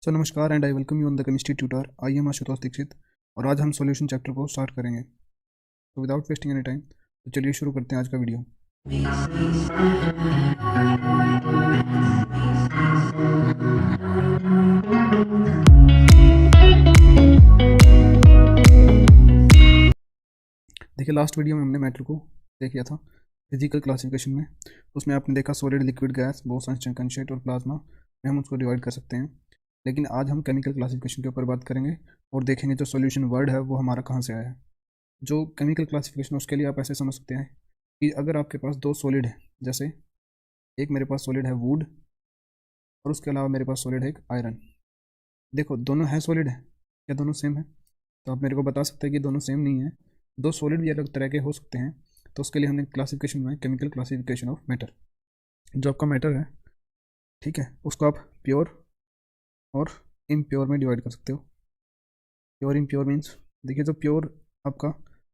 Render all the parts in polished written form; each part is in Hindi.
सो नमस्कार and I welcome you on the chemistry tutor. I am Ashutosh Dixit और आज हम सॉल्यूशन चैप्टर को स्टार्ट करेंगे। तो विदाउट वेस्टिंग एनी टाइम तो चलिए शुरू करते हैं आज का वीडियो। देखिए, लास्ट वीडियो में हमने मैटर को देख लिया था फिजिकल क्लासिफिकेशन में। उसमें आपने देखा solid, liquid, gas, boson, condensate और प्लाज्मा में हम उसको डिवाइड कर सकते हैं। लेकिन आज हम केमिकल क्लासिफिकेशन के ऊपर बात करेंगे और देखेंगे जो सॉल्यूशन वर्ड है वो हमारा कहाँ से आया है। जो केमिकल क्लासिफिकेशन उसके लिए आप ऐसे समझ सकते हैं कि अगर आपके पास दो सॉलिड है, जैसे एक मेरे पास सॉलिड है वुड और उसके अलावा मेरे पास सॉलिड है एक आयरन। देखो, दोनों है सॉलिड है, क्या दोनों सेम है? तो आप मेरे को बता सकते हैं कि दोनों सेम नहीं है, दो सॉलिड भी अलग तरह के हो सकते हैं। तो उसके लिए हमने क्लासिफिकेशन में केमिकल क्लासिफिकेशन ऑफ मैटर, जो आपका मैटर है, ठीक है, उसको आप प्योर और इम्प्योर में डिवाइड कर सकते हो। प्योर इम्प्योर मीन्स, देखिए, जो प्योर आपका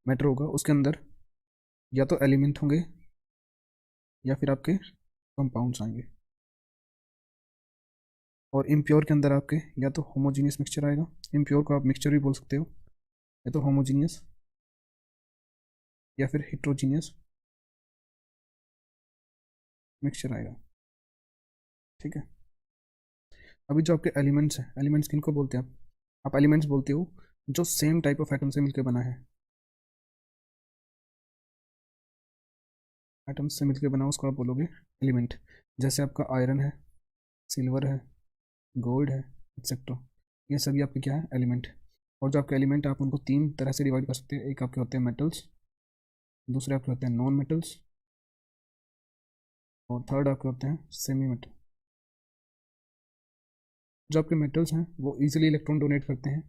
मैटर होगा उसके अंदर या तो एलिमेंट होंगे या फिर आपके कंपाउंड्स आएंगे, और इम्प्योर के अंदर आपके या तो होमोजीनियस मिक्सचर आएगा। इम्प्योर को आप मिक्सचर भी बोल सकते हो, या तो होमोजीनियस या फिर हिट्रोजीनियस मिक्सचर आएगा, ठीक है। अभी जो आपके एलिमेंट्स हैं, एलिमेंट्स किनको बोलते हैं आप एलिमेंट्स बोलते हो जो सेम टाइप ऑफ एटम से मिलकर बना है। एटम से मिलकर बना उसको आप बोलोगे एलिमेंट। जैसे आपका आयरन है, सिल्वर है, गोल्ड है, एक्सेट्रा, ये सभी आपके क्या है, एलिमेंट। और जो आपके एलिमेंट आप उनको तीन तरह से डिवाइड कर सकते हैं। एक आपके होते हैं मेटल्स, दूसरे आपके होते हैं नॉन मेटल्स, और थर्ड आपके होते हैं सेमी मेटल। जो आपके मेटल्स हैं वो इजीली इलेक्ट्रॉन डोनेट करते हैं,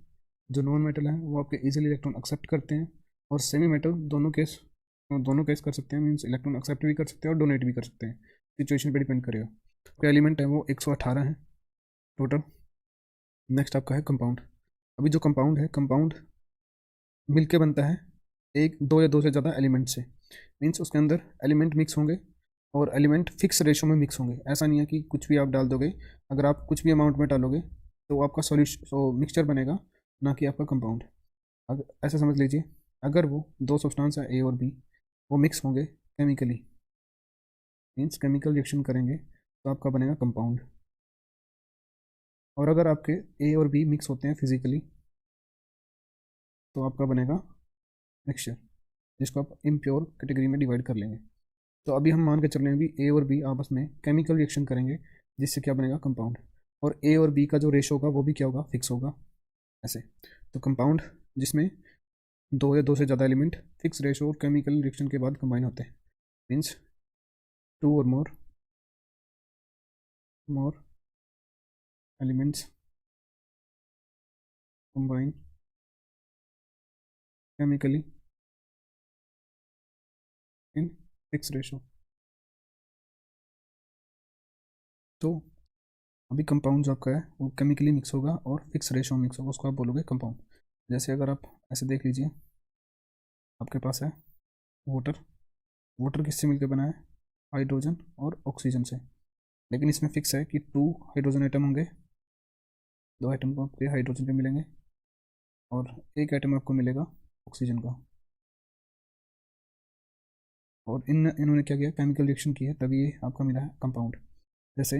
जो नॉन मेटल हैं वो आपके इजीली इलेक्ट्रॉन एक्सेप्ट करते हैं, और सेमी मेटल दोनों केस कर सकते हैं, मीन्स इलेक्ट्रॉन एक्सेप्ट भी कर सकते हैं और डोनेट भी कर सकते हैं। सिचुएशन पे डिपेंड करेगा। आपका एलिमेंट है वो 118 है टोटल। नेक्स्ट आपका है कंपाउंड। अभी जो कंपाउंड है, कंपाउंड मिलके बनता है एक, दो या दो से ज़्यादा एलिमेंट से। मीन्स उसके अंदर एलिमेंट मिक्स होंगे और एलिमेंट फिक्स रेशो में मिक्स होंगे। ऐसा नहीं है कि कुछ भी आप डाल दोगे, अगर आप कुछ भी अमाउंट में डालोगे तो आपका सॉल्यूशन मिक्सचर बनेगा, ना कि आपका कंपाउंड। अगर ऐसा समझ लीजिए, अगर वो दो सब्सटेंस है ए और बी, वो मिक्स होंगे केमिकली, मीन्स केमिकल रिएक्शन करेंगे तो आपका बनेगा कंपाउंड। और अगर आपके ए और बी मिक्स होते हैं फिजिकली तो आपका बनेगा मिक्सचर, जिसको आप इम्प्योर कैटेगरी में डिवाइड कर लेंगे। तो अभी हम मान के चल रहे हैं भी ए और बी आपस में केमिकल रिएक्शन करेंगे, जिससे क्या बनेगा, कंपाउंड। और ए और बी का जो रेशो होगा वो भी क्या होगा, फिक्स होगा, ऐसे। तो कंपाउंड जिसमें दो या दो से ज़्यादा एलिमेंट फिक्स रेशो और केमिकल रिएक्शन के बाद कंबाइन होते हैं, means to or more elements combine chemically in fix ratio. तो अभी कंपाउंड जो आपका है वो केमिकली मिक्स होगा और फिक्स रेशो मिक्स होगा, उसको आप बोलोगे कंपाउंड। जैसे अगर आप ऐसे देख लीजिए, आपके पास है वाटर। वाटर किससे मिलकर बना है, हाइड्रोजन और ऑक्सीजन से। लेकिन इसमें फिक्स है कि टू हाइड्रोजन एटम होंगे, दो एटम को आपके हाइड्रोजन के मिलेंगे और एक एटम आपको मिलेगा ऑक्सीजन का। और इन्होंने क्या किया, केमिकल रिएक्शन की है, तभी ये आपका मिला है कंपाउंड। जैसे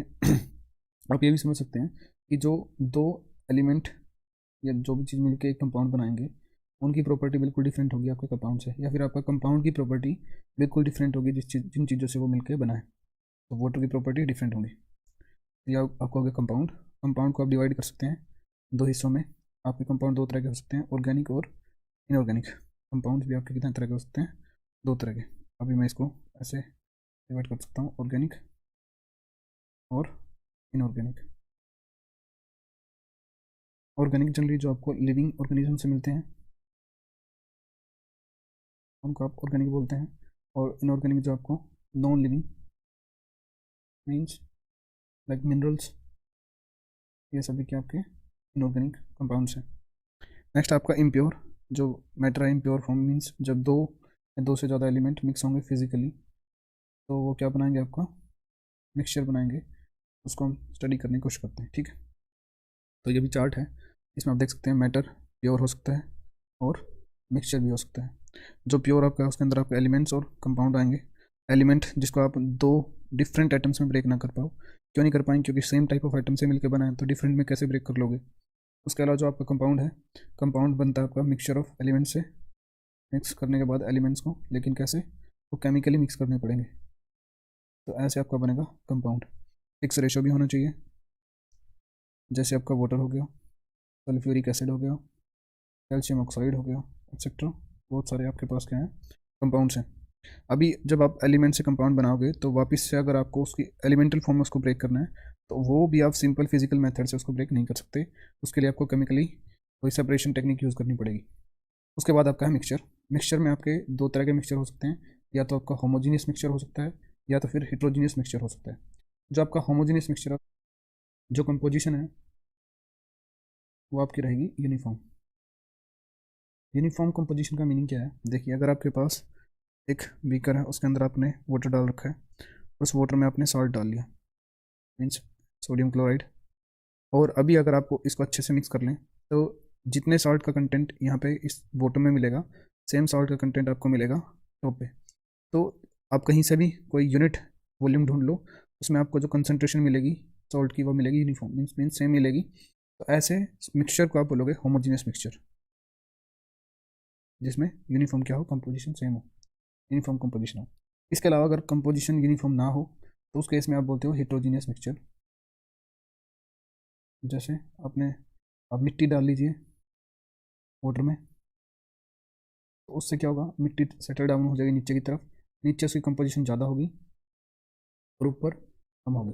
आप ये भी समझ सकते हैं कि जो दो एलिमेंट या जो भी चीज़ मिलकर एक कंपाउंड बनाएंगे, उनकी प्रॉपर्टी बिल्कुल डिफरेंट होगी आपके कंपाउंड से, या फिर आपका कंपाउंड की प्रॉपर्टी बिल्कुल डिफरेंट होगी जिन चीज़ों से वो मिलकर बना है। तो वाटर की प्रॉपर्टी डिफरेंट होगी। या आपको हो गया कंपाउंड। कंपाउंड को आप डिवाइड कर सकते हैं दो हिस्सों में। आपके कंपाउंड दो तरह के हो सकते हैं, ऑर्गेनिक और इनऑर्गेनिक। कंपाउंड भी आपके कितने तरह के हो सकते हैं, दो तरह के। अभी मैं इसको ऐसे डिवाइड कर सकता हूँ, ऑर्गेनिक और इनऑर्गेनिक। ऑर्गेनिक जनरली जो आपको लिविंग ऑर्गेनिज्म से मिलते हैं उनको आप ऑर्गेनिक बोलते हैं, और इनऑर्गेनिक जो आपको non living means like minerals, ये सभी के आपके इनऑर्गेनिक कंपाउंड्स हैं। नेक्स्ट आपका इम्प्योर जो मैटर है, इम्प्योर फॉर्म मीन्स जब दो या दो से ज़्यादा एलिमेंट मिक्स होंगे फिजिकली तो वो क्या बनाएंगे, आपका मिक्सचर बनाएंगे। उसको हम स्टडी करने की कोशिश करते हैं, ठीक है। तो ये भी चार्ट है, इसमें आप देख सकते हैं मैटर प्योर हो सकता है और मिक्सचर भी हो सकता है। जो प्योर आपका है उसके अंदर आपके एलिमेंट्स और कंपाउंड आएंगे। एलिमेंट जिसको आप दो डिफरेंट आइटम्स में ब्रेक ना कर पाओ, क्यों नहीं कर पाएंगे, क्योंकि सेम टाइप ऑफ आइटम से मिलकर बना है, तो डिफरेंट में कैसे ब्रेक कर लोगे। उसके अलावा जो आपका कंपाउंड है, कंपाउंड बनता है आपका मिक्सचर ऑफ एलिमेंट्स से, मिक्स करने के बाद एलिमेंट्स को, लेकिन कैसे, वो केमिकली मिक्स करने पड़ेंगे, तो ऐसे आपका बनेगा कंपाउंड। फिक्स रेशो भी होना चाहिए, जैसे आपका वाटर हो गया, सल्फ्यूरिक एसिड हो गया, कैल्शियम ऑक्साइड हो गया, एक्सेट्रा। बहुत सारे आपके पास क्या हैं, कंपाउंड्स हैं। अभी जब आप एलिमेंट से कंपाउंड बनाओगे तो वापस से अगर आपको उसकी एलिमेंटल फॉर्म में उसको ब्रेक करना है, तो वो भी आप सिंपल फिजिकल मेथड से उसको ब्रेक नहीं कर सकते, उसके लिए आपको केमिकली कोई सेपरेशन टेक्निक यूज़ करनी पड़ेगी। उसके बाद आपका है मिक्सचर। मिक्सचर में आपके दो तरह के मिक्सचर हो सकते हैं, या तो आपका होमोजीनियस मिक्सचर हो सकता है, या तो फिर हेट्रोजीनियस मिक्सचर हो सकता है। जो आपका होमोजीनियस मिक्सचर, जो कंपोजिशन है वो आपकी रहेगी यूनिफॉर्म। यूनिफॉर्म कंपोजिशन का मीनिंग क्या है, देखिए अगर आपके पास एक बीकर है, उसके अंदर आपने वाटर डाल रखा है, उस वाटर में आपने सॉल्ट डाल लिया, मीन्स सोडियम क्लोराइड, और अभी अगर आपको इसको अच्छे से मिक्स कर लें तो जितने सॉल्ट का कंटेंट यहाँ पे इस वाटर में मिलेगा, सेम सॉल्ट का कंटेंट आपको मिलेगा टॉप पे। तो आप कहीं से भी कोई यूनिट वॉल्यूम ढूंढ लो, उसमें आपको जो कंसनट्रेशन मिलेगी सॉल्ट की वो मिलेगी यूनिफॉर्म, मीन्स सेम मिलेगी। तो ऐसे मिक्सचर को आप बोलोगे होमोजीनियस मिक्सचर, जिसमें यूनिफॉर्म क्या हो, कंपोजिशन सेम हो, यूनिफॉर्म कंपोजिशन हो। इसके अलावा अगर कंपोजिशन यूनिफॉर्म ना हो तो उस केस में आप बोलते हो हेट्रोजीनियस मिक्सचर। जैसे आपने, आप मिट्टी डाल लीजिए वाटर में, तो उससे क्या होगा, मिट्टी सेटल डाउन हो जाएगी नीचे की तरफ, नीचे उसकी कंपोजिशन ज़्यादा होगी और ऊपर कम होगी,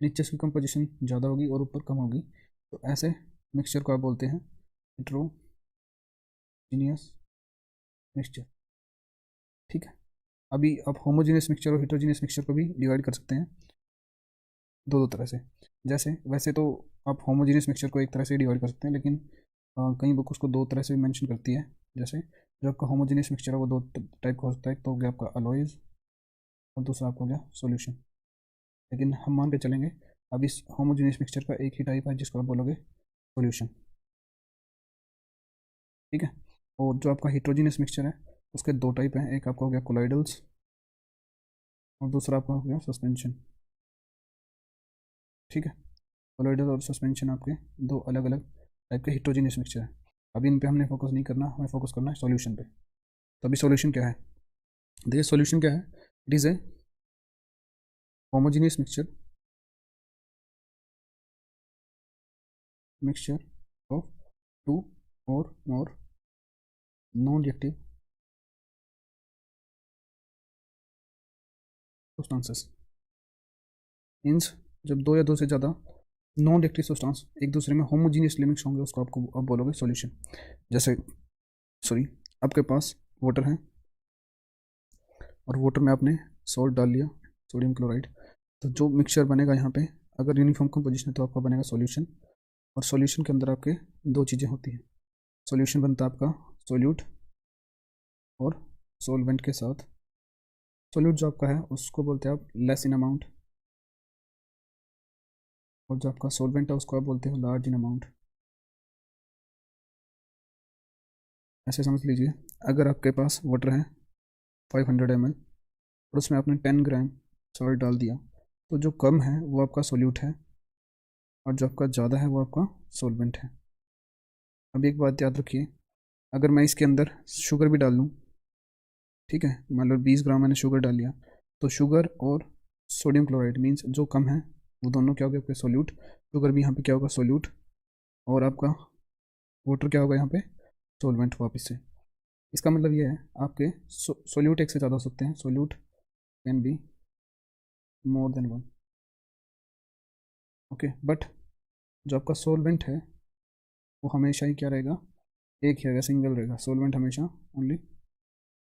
नीचे उसकी कंपोजिशन ज़्यादा होगी और ऊपर कम होगी। तो ऐसे मिक्सचर को आप बोलते हैं हेट्रोजीनियस मिक्सचर। ठीक है, अभी आप होमोजीनियस मिक्सचर और हेट्रोजीनियस मिक्सचर को भी डिवाइड कर सकते हैं दो दो तरह से। जैसे वैसे तो आप होमोजीनियस मिक्सचर को एक तरह से डिवाइड कर सकते हैं, लेकिन कई बुक उसको दो तरह से मेंशन करती है। जैसे जो आपका होमोजीनियस मिक्सचर है वो दो टाइप का होता है, तो हो गया आपका अलॉयज और दूसरा आपका हो गया सॉल्यूशन। लेकिन हम मान के चलेंगे अब इस होमोजीनियस मिक्सचर का एक ही टाइप है जिसको आप बोलोगे सॉल्यूशन। ठीक है, और जो आपका हेट्रोजीनियस मिक्सचर है उसके दो टाइप हैं, एक आपका हो गया कोलाइडल्स और दूसरा आपका हो गया सस्पेंशन। ठीक है, कोलाइडल और सस्पेंशन आपके दो अलग अलग टाइप के हेट्रोजीनियस मिक्सचर है। अभी इन पे हमने फोकस नहीं करना, हमें फोकस करना है सॉल्यूशन पे। तो अभी सॉल्यूशन क्या है, देखिए सॉल्यूशन क्या है, it is a homogeneous mixture, mixture of two or more non reactive substances. Means जब दो या दो से ज़्यादा नॉन रिएक्टिव सब्सटेंस एक दूसरे में होमोजीनियसली मिक्स होंगे उसको आपको आप बोलोगे सॉल्यूशन। जैसे सॉरी, आपके पास वाटर है और वाटर में आपने सॉल्ट डाल लिया, सोडियम क्लोराइड, तो जो मिक्सचर बनेगा यहाँ पे, अगर यूनिफॉर्म कंपोजिशन है तो आपका बनेगा सॉल्यूशन। और सॉल्यूशन के अंदर आपके दो चीज़ें होती हैं, सॉल्यूशन बनता है आपका सोल्यूट और सॉल्वेंट के साथ। सोल्यूट जो आपका है उसको बोलते हैं आप लेस इन अमाउंट, और जो आपका सॉल्वेंट है उसको आप बोलते हो लार्ज इन अमाउंट। ऐसे समझ लीजिए, अगर आपके पास वाटर है 500 ml और उसमें आपने 10 ग्राम सॉल्ट डाल दिया, तो जो कम है वो आपका सोल्यूट है और जो आपका ज़्यादा है वो आपका सॉल्वेंट है। अब एक बात याद रखिए, अगर मैं इसके अंदर शुगर भी डाल लूँ, ठीक है, मान लो 20 ग्राम मैंने शुगर डाल लिया, तो शुगर और सोडियम क्लोराइड मीन्स जो कम है वो दोनों क्या हो गया आपके सोल्यूट, शुगर भी यहाँ पे क्या होगा सोल्यूट, और आपका वाटर क्या होगा यहाँ पे सॉल्वेंट वापस से। इसका मतलब ये है आपके सोल्यूट एक से ज़्यादा हो सकते हैं, solute can be more than one. Okay, but जो आपका सॉल्वेंट है वो हमेशा ही क्या रहेगा, एक ही रहेगा, सिंगल रहेगा, सॉल्वेंट हमेशा ओनली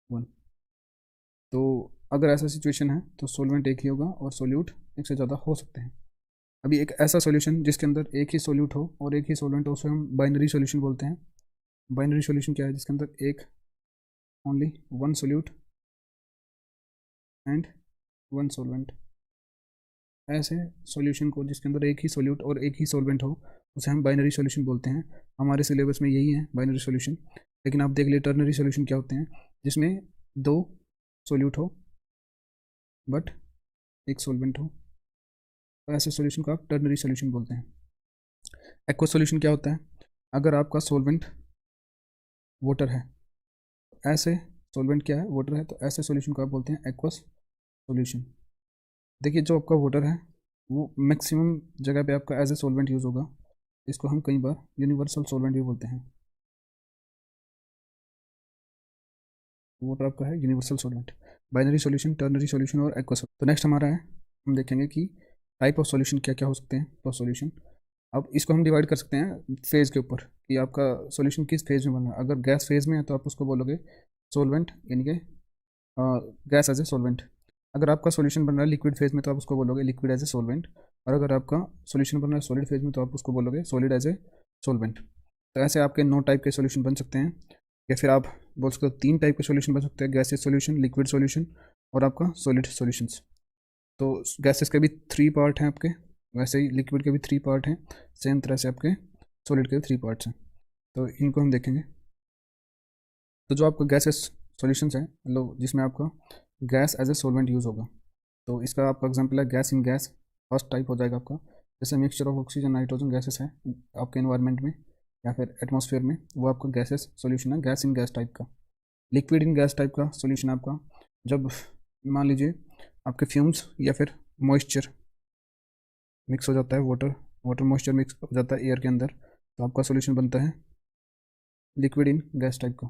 वन। तो अगर ऐसा सिचुएशन है तो सॉल्वेंट एक ही होगा और सोल्यूट एक से ज़्यादा हो सकते हैं। अभी एक ऐसा सॉल्यूशन जिसके अंदर एक ही सोल्यूट हो और एक ही सॉल्वेंट हो उसे हम बाइनरी सॉल्यूशन बोलते हैं। बाइनरी सॉल्यूशन क्या है, जिसके अंदर एक only one solute and one solvent. ऐसे सॉल्यूशन को जिसके अंदर एक ही सॉल्यूट और एक ही सॉल्वेंट हो उसे हम बाइनरी सॉल्यूशन बोलते हैं। हमारे सिलेबस में यही है बाइनरी सॉल्यूशन। लेकिन आप देख लिए टर्नरी सॉल्यूशन क्या होते हैं, जिसमें दो सॉल्यूट हो बट एक सॉल्वेंट हो, तो ऐसे सॉल्यूशन को आप टर्नरी सॉल्यूशन बोलते हैं। एक्वस सॉल्यूशन क्या होता है, अगर आपका सॉल्वेंट वाटर है, ऐसे सॉल्वेंट क्या है, वाटर है, तो ऐसे सॉल्यूशन को आप बोलते हैं एक्वस सॉल्यूशन। देखिए जो आपका वाटर है वो मैक्सिमम जगह पे आपका एज ए सॉल्वेंट यूज़ होगा, इसको हम कई बार यूनिवर्सल सॉल्वेंट भी बोलते हैं। वाटर आपका है universal solvent. Binary solution, ternary solution और एक्वस। तो नेक्स्ट हमारा है, हम देखेंगे कि टाइप ऑफ सॉल्यूशन क्या क्या हो सकते हैं। तो सॉल्यूशन अब इसको हम डिवाइड कर सकते हैं फेज़ के ऊपर कि आपका सॉल्यूशन किस फेज़ में बन रहा है। अगर गैस फेज़ में है तो आप उसको बोलोगे सॉल्वेंट, यानी कि गैस एज ए सॉल्वेंट। अगर आपका सॉल्यूशन बन रहा है लिक्विड फेज़ में तो आप उसको बोलोगे लिक्विड एज ए सॉल्वेंट। और अगर आपका सॉल्यूशन बन रहा है सॉलिड फेज़ में तो आप उसको बोलोगे सॉलिड एज ए सॉल्वेंट। तो ऐसे आपके 9 टाइप के सॉल्यूशन बन सकते हैं, या फिर आप बोल सकते हो 3 टाइप के सॉल्यूशन बन सकते हैं, गैसेस सॉल्यूशन, लिक्विड सॉल्यूशन और आपका सॉलिड सॉल्यूशंस। तो गैसेस के भी 3 पार्ट हैं आपके, वैसे ही लिक्विड के भी 3 पार्ट हैं, सेम तरह से आपके सॉलिड के भी 3 पार्ट्स हैं। तो इनको हम देखेंगे। तो जो आपका गैसेस सॉल्यूशंस हैं, मतलब जिसमें आपका gas as a solvent use होगा, तो इसका आपका एग्जांपल है gas in gas. First type हो जाएगा आपका, जैसे mixture of oxygen nitrogen gases है आपके एनवायरनमेंट में या फिर एटमॉस्फेयर में, वो आपका गैसेस सॉल्यूशन है, गैस इन गैस टाइप का। लिक्विड इन गैस टाइप का सॉल्यूशन आपका, जब मान लीजिए आपके फ्यूम्स या फिर मॉइस्चर मिक्स हो जाता है, वाटर वाटर मॉइस्चर मिक्स हो जाता है एयर के अंदर, तो आपका सॉल्यूशन बनता है लिक्विड इन गैस टाइप का।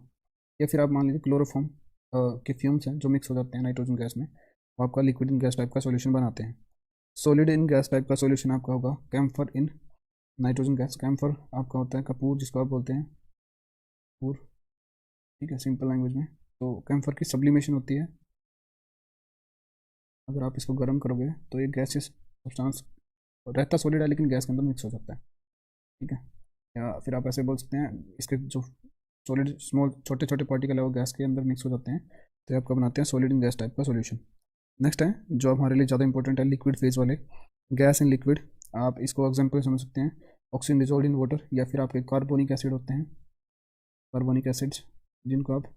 या फिर आप मान लीजिए क्लोरोफॉर्म के फ्यूम्स हैं जो मिक्स हो जाते हैं नाइट्रोजन गैस में, वो आपका लिक्विड इन गैस टाइप का सॉल्यूशन बनाते हैं। सॉलिड इन गैस टाइप का सॉल्यूशन आपका होगा camphor in nitrogen gas. Camphor आपका होता है कपूर, जिसको आप बोलते हैं कपूर, ठीक है, सिंपल लैंग्वेज में। तो कैम्फर की सब्लिमेशन होती है, अगर आप इसको गर्म करोगे तो ये गैसेस सब्सटेंस रहता सॉलिड है लेकिन गैस के अंदर मिक्स हो जाता है, ठीक है। या फिर आप ऐसे बोल सकते हैं इसके जो सॉलिड स्मॉल छोटे छोटे पार्टिकल है वो गैस के अंदर मिक्स हो जाते हैं, तो ये आपका बनाते हैं सॉलिड इन गैस टाइप का सॉल्यूशन। नेक्स्ट है जो हमारे लिए ज़्यादा इंपॉर्टेंट है, लिक्विड फेज वाले, गैस इन लिक्विड। आप इसको एग्जाम्पल समझ सकते हैं ऑक्सीजन डिजोल्ड इन वाटर, या फिर आपके कार्बोनिक एसिड होते हैं, कार्बोनिक एसिड्स, जिनको आप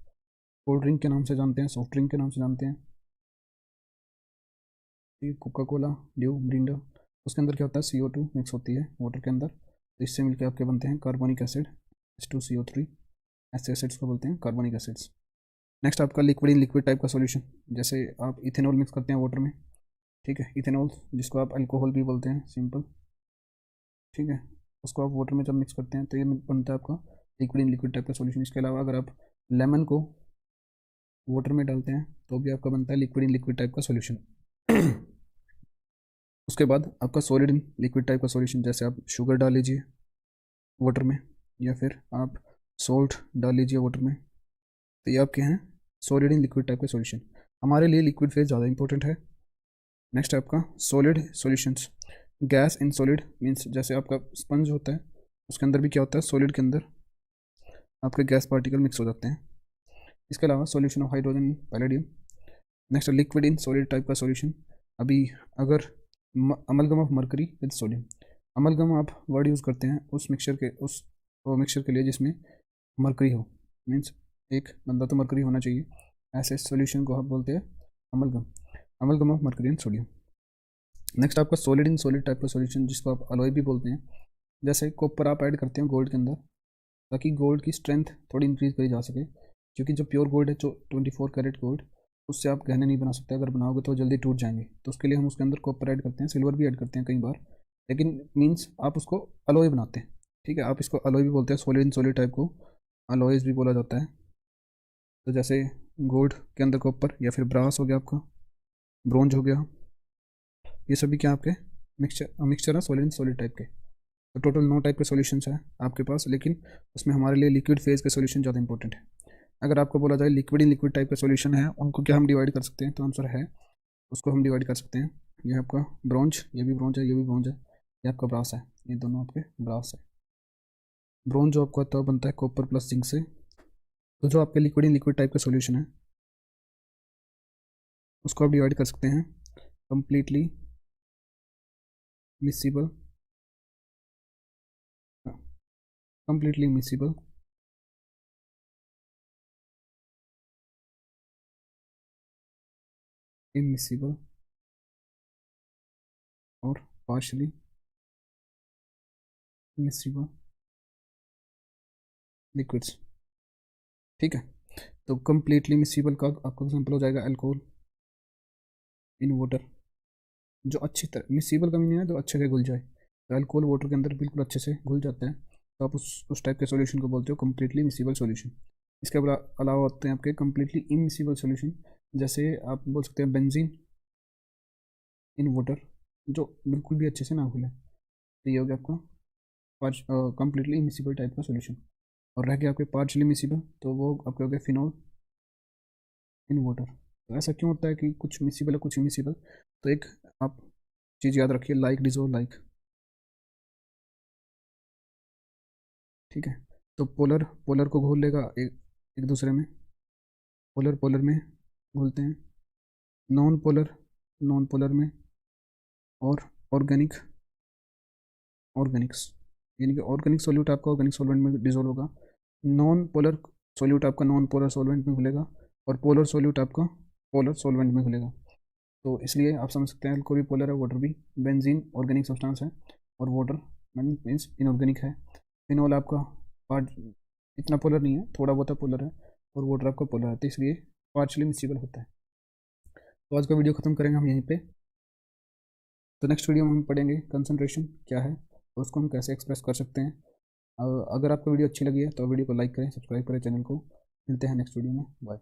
कोल्ड ड्रिंक के नाम से जानते हैं, सॉफ्ट ड्रिंक के नाम से जानते हैं, कोका कोला, ड्यू, मिरिंडा। उसके अंदर क्या होता है CO2 मिक्स होती है वाटर के अंदर, तो इससे मिलकर आपके बनते हैं कार्बोनिक एसिड H2CO3। ऐसे एसिड्स को बोलते हैं कार्बोनिक एसिड्स। नेक्स्ट आपका लिक्विड इन लिक्विड टाइप का सॉल्यूशन, जैसे आप इथेनॉल मिक्स करते हैं वाटर में, ठीक है, इथेनॉल जिसको आप अल्कोहल भी बोलते हैं सिंपल, ठीक है, उसको आप वाटर में जब मिक्स करते हैं तो ये बनता है आपका लिक्विड इन लिक्विड टाइप का सॉल्यूशन। इसके अलावा अगर आप लेमन को वाटर में डालते हैं तो भी आपका बनता है लिक्विड इन लिक्विड टाइप का सॉल्यूशन। उसके बाद आपका सॉलिड इन लिक्विड टाइप का सॉल्यूशन, जैसे आप शुगर डाल लीजिए वाटर में, या फिर आप सॉल्ट डाल लीजिए वाटर में, तो ये आपके हैं सॉलिड इन लिक्विड टाइप का सॉल्यूशन। हमारे लिए लिक्विड फेज ज़्यादा इंपॉर्टेंट है। नेक्स्ट है आपका solid solutions. Gas in solid means जैसे आपका स्पंज होता है, उसके अंदर भी क्या होता है, सॉलिड के अंदर आपके गैस पार्टिकल मिक्स हो जाते हैं। इसके अलावा solution of hydrogen palladium. Next liquid in solid type का सॉल्यूशन, अभी अगर amalgam of mercury with sodium, amalgam आप वर्ड यूज़ करते हैं उस मिक्सचर के लिए जिसमें मरकरी हो, मीन्स एक बंदा तो मरकरी होना चाहिए, ऐसे सॉल्यूशन को आप बोलते हैं amalgam, amalgam of mercury and sodium. Next आपका सॉलिड इन सॉलिड टाइप का सॉल्यूशन, जिसको आप अलॉय भी बोलते हैं, जैसे कॉपर आप ऐड करते हैं गोल्ड के अंदर ताकि गोल्ड की स्ट्रेंथ थोड़ी इंक्रीज करी जा सके, क्योंकि जो प्योर गोल्ड है जो 24 कैरेट गोल्ड, उससे आप गहने नहीं बना सकते, अगर बनाओगे तो जल्दी टूट जाएंगे, तो उसके लिए हम उसके अंदर कॉपर ऐड करते हैं, सिल्वर भी ऐड करते हैं कई बार, लेकिन मीन्स आप उसको अलॉय बनाते हैं, ठीक है, आप इसको अलॉय भी बोलते हैं, सॉलिड इन सॉलिड टाइप को अलॉयज भी बोला जाता है। तो जैसे गोल्ड के अंदर कॉपर, या फिर ब्रास हो गया आपका, ब्रोंज हो गया, ये सभी क्या आपके मिक्सचर है सॉलिड इन सॉलिड टाइप के। तो टोटल 9 टाइप के सॉल्यूशंस हैं आपके पास, लेकिन उसमें हमारे लिए लिक्विड फेज के सॉल्यूशन ज़्यादा इंपॉर्टेंट है। अगर आपको बोला जाए लिक्विड इन लिक्विड टाइप के सॉल्यूशन है, उनको क्या हम डिवाइड कर सकते हैं, तो आंसर है उसको हम डिवाइड कर सकते हैं, ये आपका ब्रोंज, ये भी ब्रोंज है, ये भी ब्रोंज है, ये आपका ब्रास है, ये दोनों आपके ब्रास है। ब्रोंज जो आपका तो बनता है कॉपर प्लस जिंक से। तो जो आपके लिक्विड इन लिक्विड टाइप का सॉल्यूशन है उसको आप डिवाइड कर सकते हैं completely miscible, completely miscible, immiscible और पार्शली मिसिबल लिक्विड्स। ठीक है, तो कंप्लीटली मिसिबल का आपका एग्जाम्पल हो जाएगा अल्कोहल इन वाटर, जो अच्छी तरह, मिसिबल का मीनिंग है जो अच्छे से घुल जाए, तो अल्कोहल वाटर के अंदर बिल्कुल अच्छे से घुल जाते हैं, तो आप उस टाइप के सॉल्यूशन को बोलते हो कंप्लीटली मिसिबल सॉल्यूशन। इसके अलावा होते हैं आपके कंप्लीटली इमिसिबल सॉल्यूशन, जैसे आप बोल सकते हैं बेंजीन इन वाटर, जो बिल्कुल भी अच्छे से ना घुले, तो ये हो गया आपका कंप्लीटली इमिसिबल टाइप का सॉल्यूशन। और रह गया आपके पार्शली मिसिबल, तो वो आपके हो गए फिनॉल इन वाटर। तो ऐसा क्यों होता है कि कुछ मिसिबल है कुछ इमिसिबल? तो एक आप चीज़ याद रखिए, लाइक डिजोल्व लाइक। ठीक है, तो पोलर पोलर को घोल लेगा एक दूसरे में, पोलर पोलर में घुलते हैं, नॉन पोलर नॉन पोलर में, और ऑर्गेनिक ऑर्गेनिक्स, यानी कि ऑर्गेनिक सॉल्यूट आपका ऑर्गेनिक सॉल्वेंट में डिजोल्व होगा, नॉन पोलर सॉल्यूट आपका नॉन पोलर सॉल्वेंट में घुलेगा, और पोलर सॉल्यूट आपका पोलर सॉल्वेंट में घुलेगा। तो इसलिए आप समझ सकते हैं अल्कोहल भी पोलर है, वाटर भी। बेंजीन ऑर्गेनिक सब्सटेंस है और वाटर मीन्स इनऑर्गेनिक है। फिनॉल आपका पार्ट इतना पोलर नहीं है, थोड़ा बहुत पोलर है, और वाटर आपका पोलर है, तो इसलिए पार्शली मिक्सिबल होता है। तो आज का वीडियो खत्म करेंगे हम यहीं पे। तो नेक्स्ट वीडियो में हम पढ़ेंगे कंसंट्रेशन क्या है और उसको हम कैसे एक्सप्रेस कर सकते हैं। अगर आपको वीडियो अच्छी लगी है तो वीडियो को लाइक करें, सब्सक्राइब करें चैनल को। मिलते हैं नेक्स्ट वीडियो में, बाय।